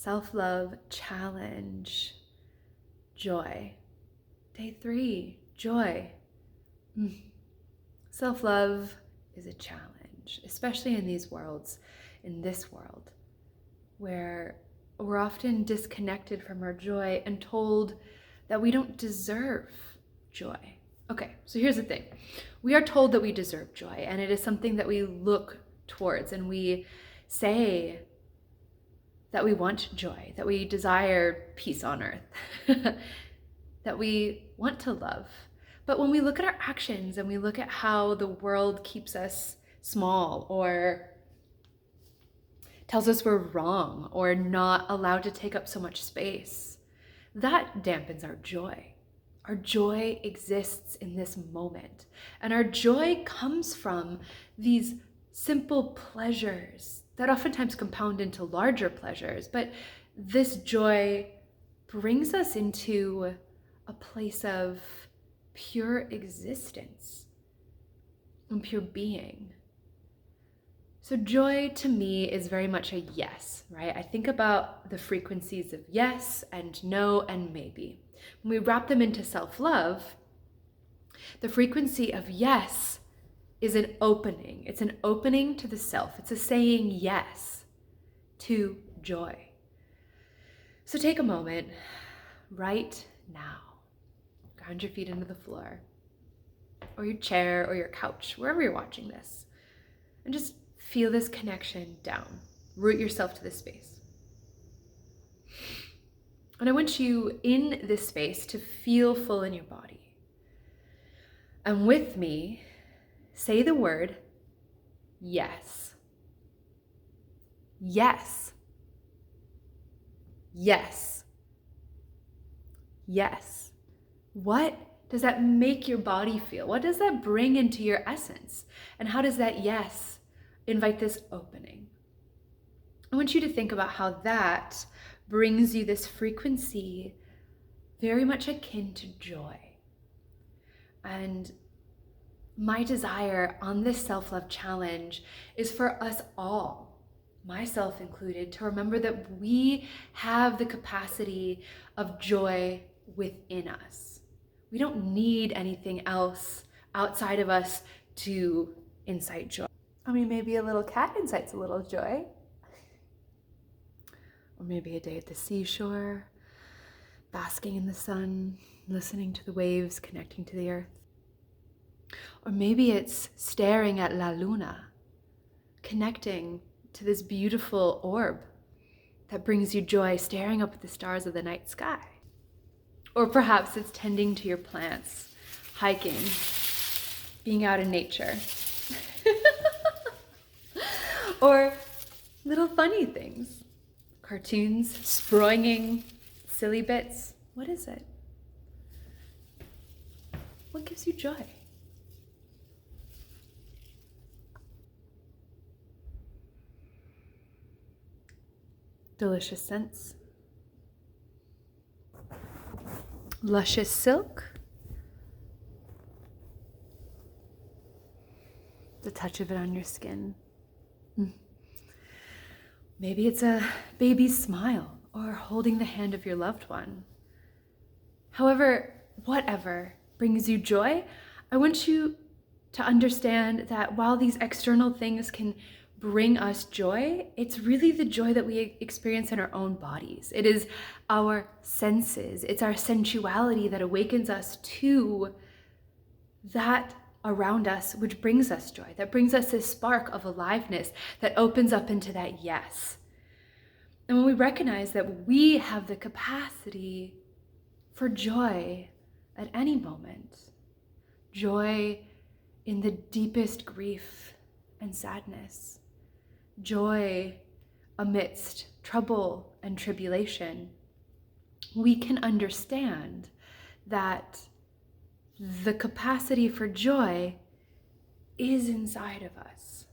Self-love challenge, joy. Day 3, joy. Self-love is a challenge, especially in this world, where we're often disconnected from our joy and told that we don't deserve joy. Okay, so here's the thing. We are told that we deserve joy, and it is something that we look towards, and we say that we want joy, that we desire peace on earth, that we want to love. But when we look at our actions and we look at how the world keeps us small or tells us we're wrong or not allowed to take up so much space, that dampens our joy. Our joy exists in this moment, and our joy comes from these simple pleasures that oftentimes compound into larger pleasures. But this joy brings us into a place of pure existence and pure being. So joy to me is very much a yes, right? I think about the frequencies of yes and no and maybe. When we wrap them into self-love, the frequency of yes is an opening. It's an opening to the self. It's a saying yes to joy. So take a moment right now. Ground your feet into the floor or your chair or your couch, wherever you're watching this, and just feel this connection down. Root yourself to this space. And I want you in this space to feel full in your body. And with me, say the word yes. Yes. Yes. Yes. What does that make your body feel? What does that bring into your essence? And how does that yes invite this opening? I want you to think about how that brings you this frequency very much akin to joy. And my desire on this self-love challenge is for us all, myself included, to remember that we have the capacity of joy within us. We don't need anything else outside of us to incite joy. I mean, maybe a little cat incites a little joy. Or maybe a day at the seashore, basking in the sun, listening to the waves connecting to the earth. Or maybe it's staring at La Luna, connecting to this beautiful orb that brings you joy, staring up at the stars of the night sky. Or perhaps it's tending to your plants, hiking, being out in nature. Or little funny things. Cartoons, sproinging, silly bits. What is it? What gives you joy? Delicious scents. Luscious silk. The touch of it on your skin. Maybe it's a baby's smile or holding the hand of your loved one. However, whatever brings you joy, I want you to understand that while these external things can bring us joy, it's really the joy that we experience in our own bodies. It is our senses, it's our sensuality that awakens us to that around us, which brings us joy, that brings us this spark of aliveness that opens up into that yes. And when we recognize that we have the capacity for joy at any moment, joy in the deepest grief and sadness, joy amidst trouble and tribulation, we can understand that the capacity for joy is inside of us.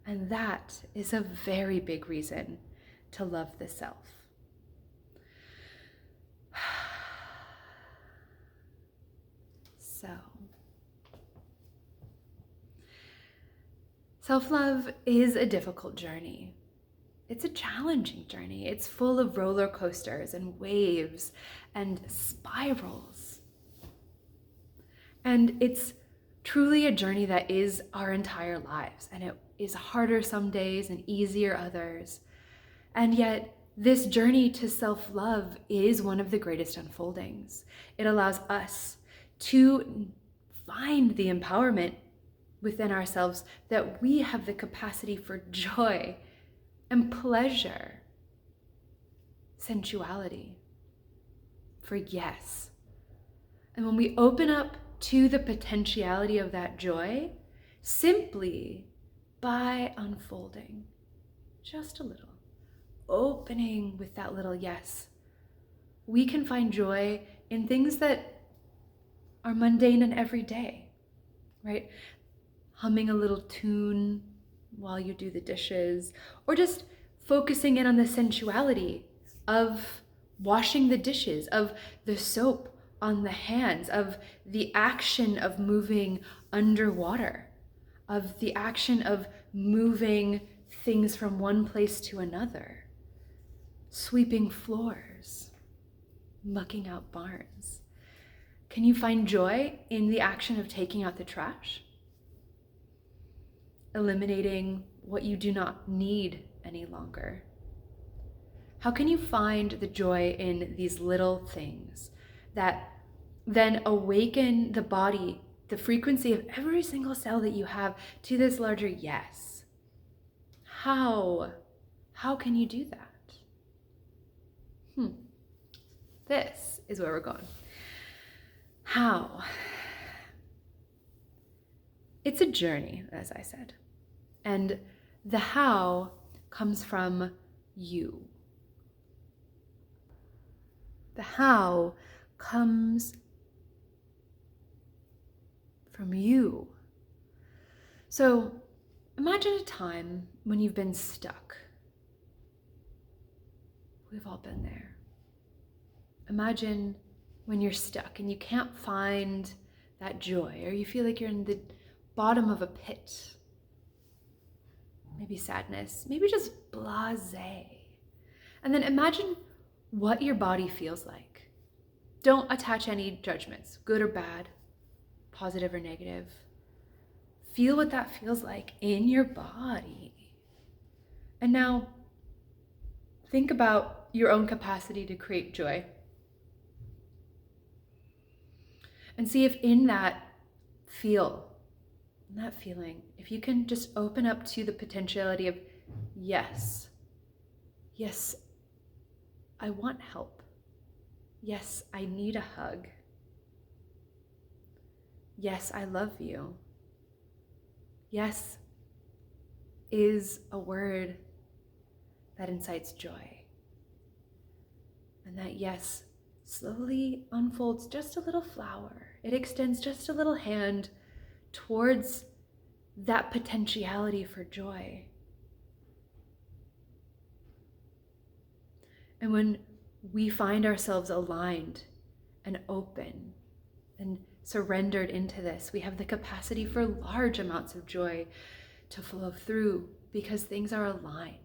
And that is a very big reason to love the self. So, self-love is a difficult journey. It's a challenging journey. It's full of roller coasters and waves and spirals. And it's truly a journey that is our entire lives. And it is harder some days and easier others. And yet, this journey to self-love is one of the greatest unfoldings. It allows us to find the empowerment within ourselves that we have the capacity for joy and pleasure, sensuality, for yes. And when we open up to the potentiality of that joy, simply by unfolding just a little, opening with that little yes, we can find joy in things that are mundane and everyday, right? Humming a little tune while you do the dishes, or just focusing in on the sensuality of washing the dishes, of the soap on the hands, of the action of moving underwater, of the action of moving things from one place to another, sweeping floors, mucking out barns. Can you find joy in the action of taking out the trash? Eliminating what you do not need any longer? How can you find the joy in these little things that then awaken the body, the frequency of every single cell that you have, to this larger yes? How can you do that? This is where we're going. How? It's a journey, as I said. And the how comes from you. The how comes from you. So imagine a time when you've been stuck. We've all been there. Imagine when you're stuck and you can't find that joy, or you feel like you're in the bottom of a pit. Maybe sadness, maybe just blasé. And then imagine what your body feels like. Don't attach any judgments, good or bad, positive or negative. Feel what that feels like in your body. And now think about your own capacity to create joy. And see if in that feeling, if you can just open up to the potentiality of yes, I want help. Yes, I need a hug. Yes, I love you. Yes is a word that incites joy. And that yes slowly unfolds just a little flower. It extends just a little hand towards that potentiality for joy. And when we find ourselves aligned and open and surrendered into this, we have the capacity for large amounts of joy to flow through because things are aligned.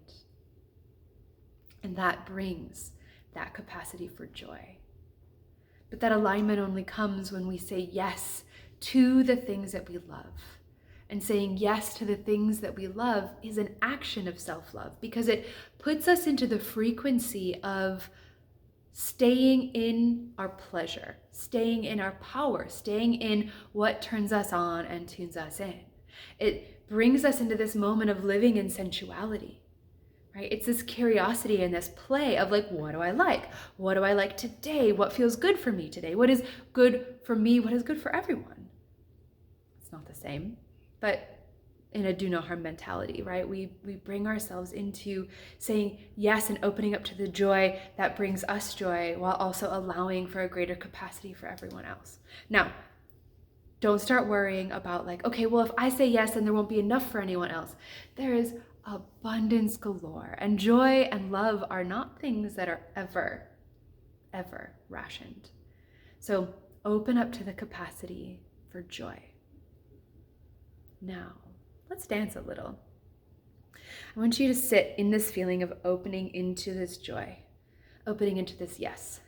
And that brings that capacity for joy. But that alignment only comes when we say yes to the things that we love. And saying yes to the things that we love is an action of self-love because it puts us into the frequency of staying in our pleasure, staying in our power, staying in what turns us on and tunes us in. It brings us into this moment of living in sensuality, right? It's this curiosity and this play of like, what do I like? What do I like today? What feels good for me today? What is good for me? What is good for everyone? It's not the same, but in a do no harm mentality, right? We bring ourselves into saying yes and opening up to the joy that brings us joy while also allowing for a greater capacity for everyone else. Now, don't start worrying about like, okay, well, if I say yes, then there won't be enough for anyone else. There is abundance galore, and joy and love are not things that are ever rationed. So open up to the capacity for joy. Now, let's dance a little. I want you to sit in this feeling of opening into this joy, opening into this yes.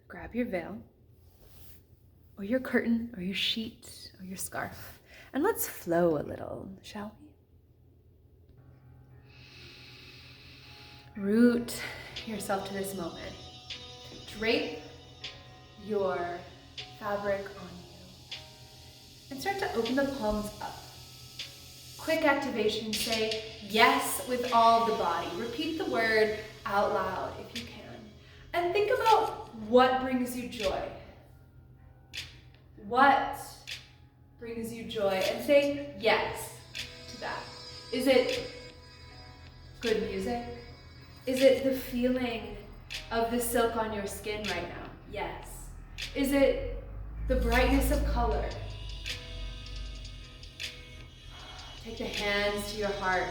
Grab your veil, or your curtain, or your sheet, or your scarf, and let's flow a little, shall we? Root yourself to this moment. Drape your fabric on you, and start to open the palms up. Quick activation, say yes with all the body. Repeat the word out loud if you can. And think about what brings you joy. What brings you joy? And say yes to that. Is it good music? Is it the feeling of the silk on your skin right now? Yes. Is it the brightness of color? Take the hands to your heart.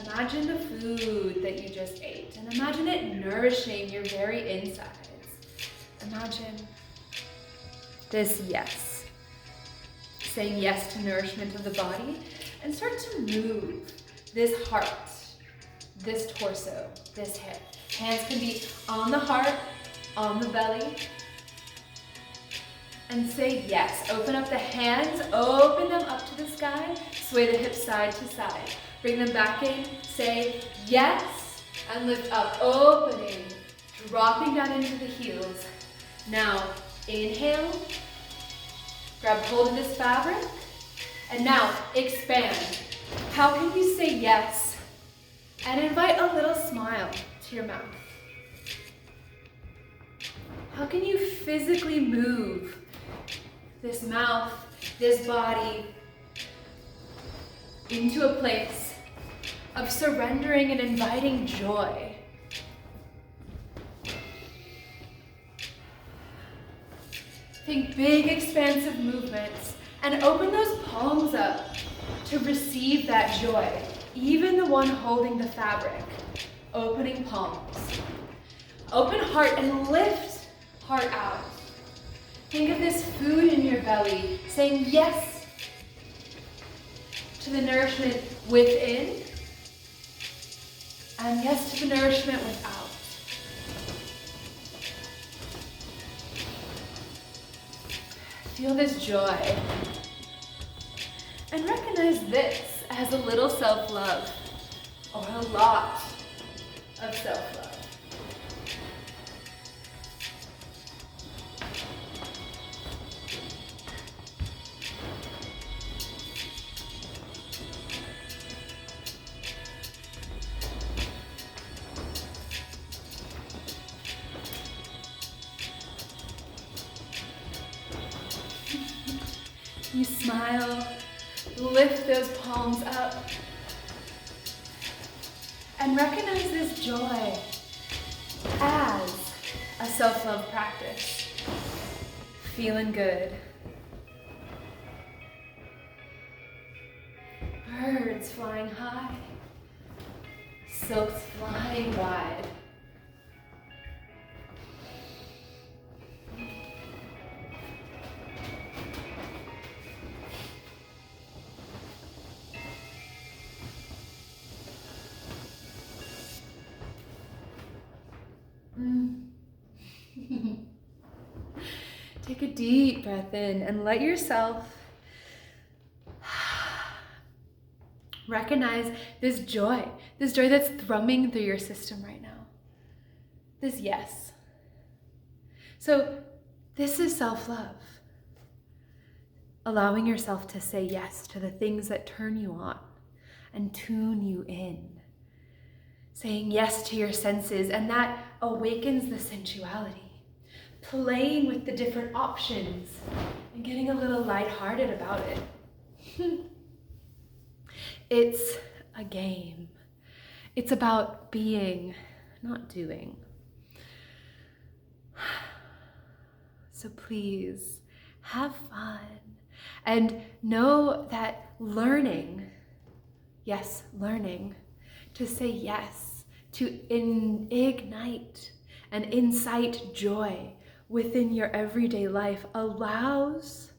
Imagine the food that you just ate, and imagine it nourishing your very insides. Imagine this yes. Saying yes to nourishment of the body, and start to move this heart, this torso, this hip. Hands can be on the heart, on the belly. And say yes. Open up the hands, open them up to the sky, sway the hips side to side. Bring them back in, say yes, and lift up, opening, dropping down into the heels. Now, inhale, grab hold of this fabric, and now expand. How can you say yes and invite a little smile to your mouth? How can you physically move this mouth, this body, into a place of surrendering and inviting joy? Think big, expansive movements and open those palms up to receive that joy, even the one holding the fabric. Opening palms. Open heart and lift heart out. Think of this food in your belly, saying yes to the nourishment within, and yes to the nourishment without. Feel this joy. And recognize this as a little self-love, or a lot of self-love. You smile, lift those palms up, and recognize this joy as a self-love practice. Feeling good. Birds flying high, silks flying wide. Take a deep breath in and let yourself recognize this joy that's thrumming through your system right now. This yes. So this is self-love. Allowing yourself to say yes to the things that turn you on and tune you in. Saying yes to your senses, and that awakens the sensuality. Playing with the different options and getting a little lighthearted about it. It's a game. It's about being, not doing. So please have fun and know that learning to say yes, to ignite and incite joy within your everyday life allows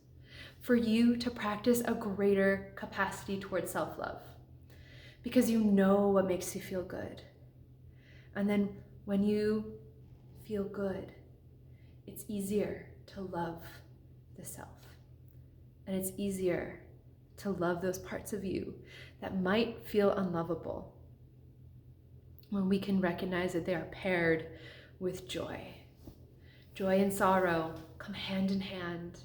for you to practice a greater capacity towards self-love. because you know what makes you feel good. And then when you feel good, it's easier to love the self. And it's easier to love those parts of you that might feel unlovable when we can recognize that they are paired with joy. Joy and sorrow come hand in hand,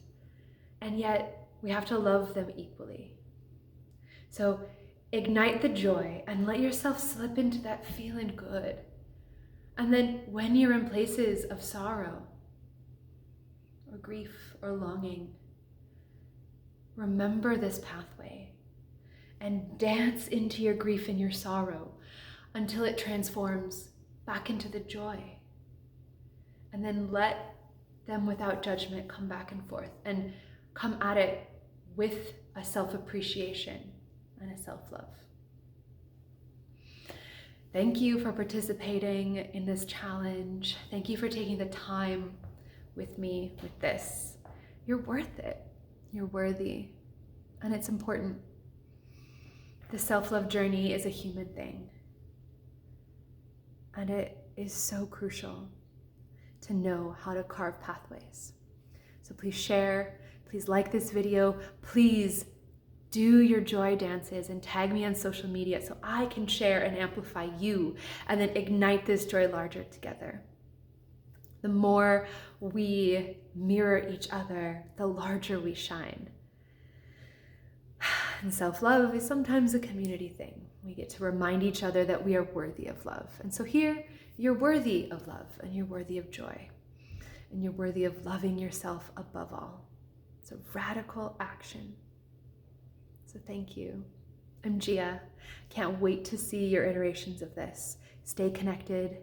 and yet we have to love them equally. So ignite the joy and let yourself slip into that feeling good. And then when you're in places of sorrow or grief or longing, remember this pathway and dance into your grief and your sorrow until it transforms back into the joy. And then let them without judgment come back and forth and come at it with a self-appreciation and a self-love. Thank you for participating in this challenge. Thank you for taking the time with me with this. You're worth it. You're worthy, and it's important. The self-love journey is a human thing, and it is so crucial to know how to carve pathways. So please share, please like this video, please do your joy dances and tag me on social media so I can share and amplify you and then ignite this joy larger together. The more we mirror each other, the larger we shine. And self-love is sometimes a community thing. We get to remind each other that we are worthy of love. And so here, you're worthy of love, and you're worthy of joy, and you're worthy of loving yourself above all. It's a radical action. So thank you. I'm Gia. Can't wait to see your iterations of this. Stay connected.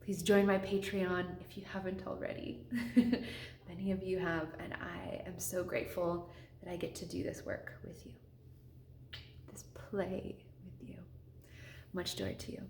Please join my Patreon if you haven't already. Many of you have, and I am so grateful that I get to do this work with you, this play with you. Much joy to you.